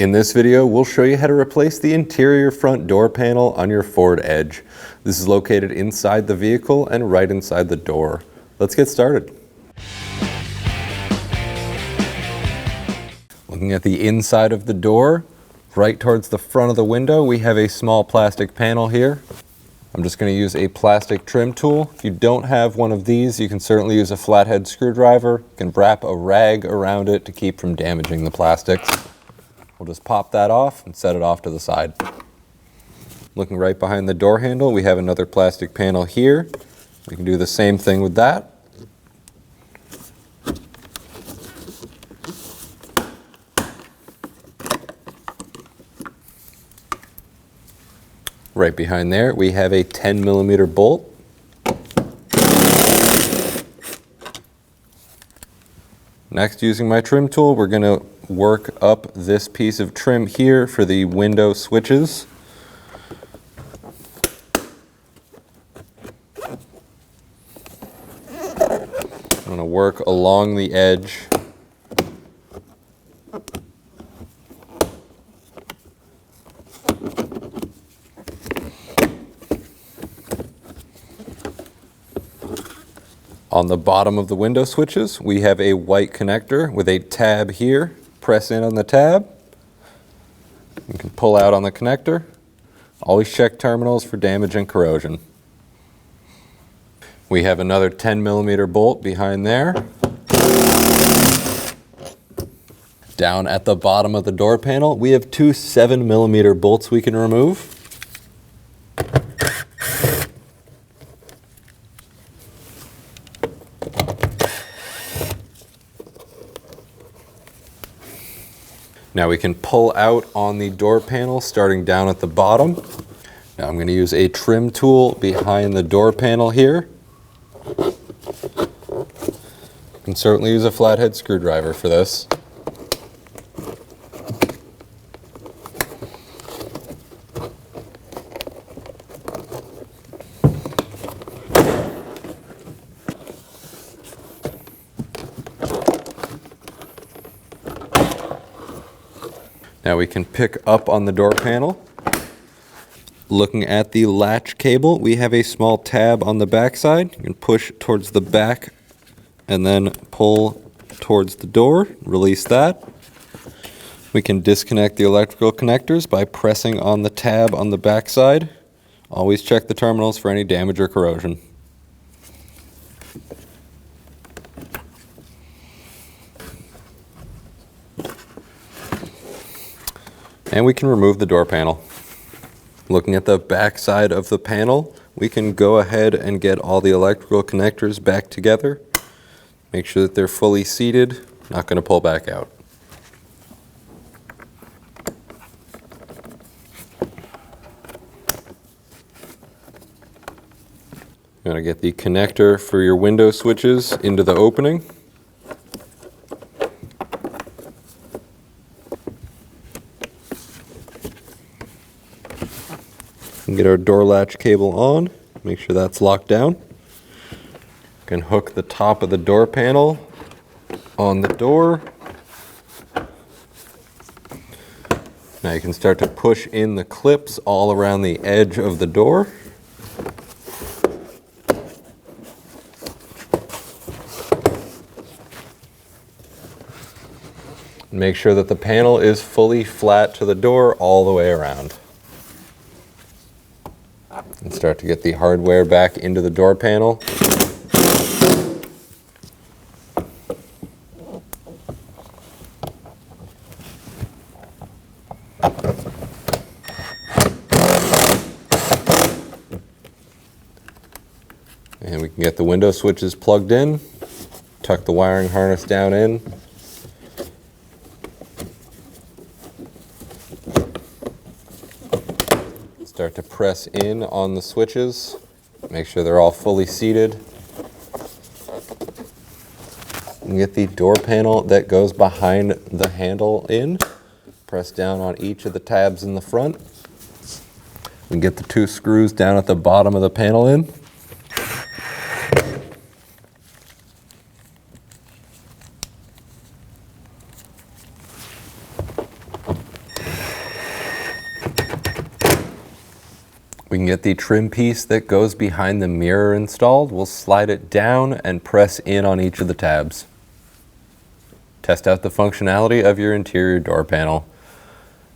In this video, we'll show you how to replace the interior front door panel on your Ford Edge. This is located inside the vehicle and right inside the door. Let's get started. Looking at the inside of the door, right towards the front of the window, we have a small plastic panel here. I'm just going to use a plastic trim tool. If you don't have one of these, you can certainly use a flathead screwdriver. You can wrap a rag around it to keep from damaging the plastics. We'll just pop that off and set it off to the side. Looking right behind the door handle, we have another plastic panel here. We can do the same thing with that. Right behind there, we have a 10mm bolt. Next, using my trim tool, we're going to work up this piece of trim here for the window switches. I'm going to work along the edge. On the bottom of the window switches, we have a white connector with a tab here. Press in on the tab. You can pull out on the connector. Always check terminals for damage and corrosion. We have another 10mm bolt behind there. Down at the bottom of the door panel, we have two 7mm bolts we can remove. Now we can pull out on the door panel starting down at the bottom. Now I'm going to use a trim tool behind the door panel here. You can certainly use a flathead screwdriver for this. Now we can pick up on the door panel. Looking at the latch cable, we have a small tab on the back side. You can push towards the back and then pull towards the door, release that. We can disconnect the electrical connectors by pressing on the tab on the back side. Always check the terminals for any damage or corrosion. And we can remove the door panel. Looking at the back side of the panel, we can go ahead and get all the electrical connectors back together. Make sure that they're fully seated, not going to pull back out. You're going to get the connector for your window switches into the opening. Get our door latch cable on, make sure that's locked down. You can hook the top of the door panel on the door. Now you can start to push in the clips all around the edge of the door. Make sure that the panel is fully flat to the door all the way around. And start to get the hardware back into the door panel. And we can get the window switches plugged in, tuck the wiring harness down in. Start to press in on the switches. Make sure they're all fully seated. And get the door panel that goes behind the handle in. Press down on each of the tabs in the front. And get the two screws down at the bottom of the panel in. We can get the trim piece that goes behind the mirror installed. We'll slide it down and press in on each of the tabs. Test out the functionality of your interior door panel.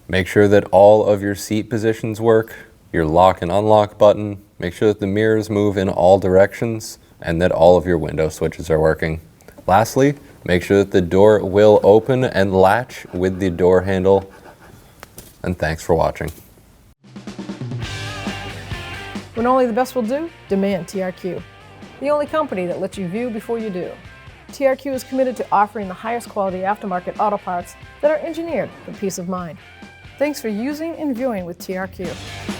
Make sure that all of your seat positions work, your lock and unlock button. Make sure that the mirrors move in all directions and that all of your window switches are working. Lastly, make sure that the door will open and latch with the door handle. And thanks for watching. When only the best will do, demand TRQ. The only company that lets you view before you do. TRQ is committed to offering the highest quality aftermarket auto parts that are engineered for peace of mind. Thanks for using and viewing with TRQ.